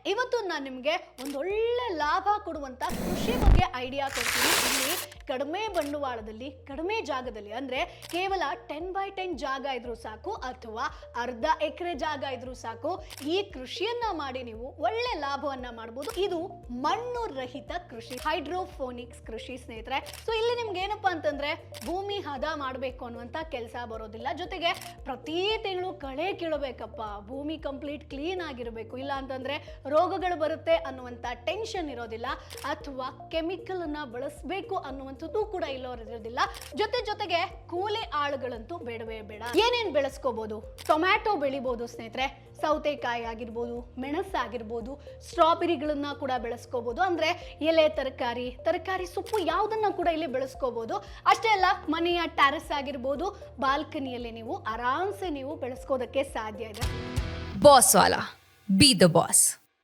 ಇವತ್ತು ನಾನು ನಿಮಗೆ ಒಂದೊಳ್ಳೆ ಲಾಭ ಕೊಡುವಂತ ಕೃಷಿ ಬಗ್ಗೆ ಐಡಿಯಾ ಕೊಡ್ತೀನಿ. ಇಲ್ಲಿ ಕಡಿಮೆ ಬಂಡವಾಳದಲ್ಲಿ ಕಡಿಮೆ ಜಾಗದಲ್ಲಿ ಅಂದ್ರೆ ಕೇವಲ 10x10 ಜಾಗ ಇದ್ರೂ ಸಾಕು ಅಥವಾ ಅರ್ಧ ಎಕರೆ ಜಾಗ ಇದ್ರೂ ಸಾಕು, ಈ ಕೃಷಿಯನ್ನ ಮಾಡಿ ನೀವು ಒಳ್ಳೆ ಲಾಭವನ್ನ ಮಾಡಬಹುದು. ಇದು ಮಣ್ಣು ರಹಿತ ಕೃಷಿ, ಹೈಡ್ರೋಫೋನಿಕ್ಸ್ ಕೃಷಿ ಸ್ನೇಹಿತರೆ. ಸೊ ಇಲ್ಲಿ ನಿಮ್ಗೆ ಏನಪ್ಪಾ ಅಂತಂದ್ರೆ ಭೂಮಿ ಹದ ಮಾಡಬೇಕು ಅನ್ನುವಂತ ಕೆಲಸ ಬರೋದಿಲ್ಲ. ಜೊತೆಗೆ ಪ್ರತಿ ತಿಂಗಳು ಕಳೆ ಕೀಳಬೇಕಪ್ಪ, ಭೂಮಿ ಕಂಪ್ಲೀಟ್ ಕ್ಲೀನ್ ಆಗಿರಬೇಕು, ಇಲ್ಲ ಅಂತಂದ್ರೆ ರೋಗಗಳು ಬರುತ್ತೆ ಅನ್ನುವಂತ ಟೆನ್ಷನ್ ಇರೋದಿಲ್ಲ, ಅಥವಾ ಕೆಮಿಕಲ್ ಅನ್ನ ಬಳಸಬೇಕು ಅನ್ನುವಂಥದ್ದು ಕೂಡ ಇರೋದಿಲ್ಲ. ಜೊತೆಗೆ ಕೂಲಿ ಆಳುಗಳಂತೂ ಬೇಡವೇ ಬೇಡ. ಏನೇನ್ ಬೆಳೆಸ್ಕೋಬಹುದು? ಟೊಮ್ಯಾಟೊ ಬೆಳಿಬಹುದು ಸ್ನೇಹಿತರೆ, ಸೌತೆಕಾಯಿ ಆಗಿರ್ಬೋದು, ಮೆಣಸಾಗಿರ್ಬೋದು, ಸ್ಟ್ರಾಬೆರಿಗಳನ್ನ ಕೂಡ ಬೆಳೆಸ್ಕೋಬಹುದು. ಅಂದ್ರೆ ಎಲೆ ತರಕಾರಿ ಸೊಪ್ಪು ಯಾವುದನ್ನ ಕೂಡ ಇಲ್ಲಿ ಬೆಳೆಸ್ಕೋಬಹುದು. ಅಷ್ಟೇ ಅಲ್ಲ, ಮನೆಯ ಟೆರೆಸ್ ಆಗಿರ್ಬೋದು, ಬಾಲ್ಕನಿಯಲ್ಲಿ ನೀವು ಆರಾಮ್ಸೆ ನೀವು ಬೆಳೆಸ್ಕೋದಕ್ಕೆ ಸಾಧ್ಯ ಇದೆ. Boss Vala, B the boss.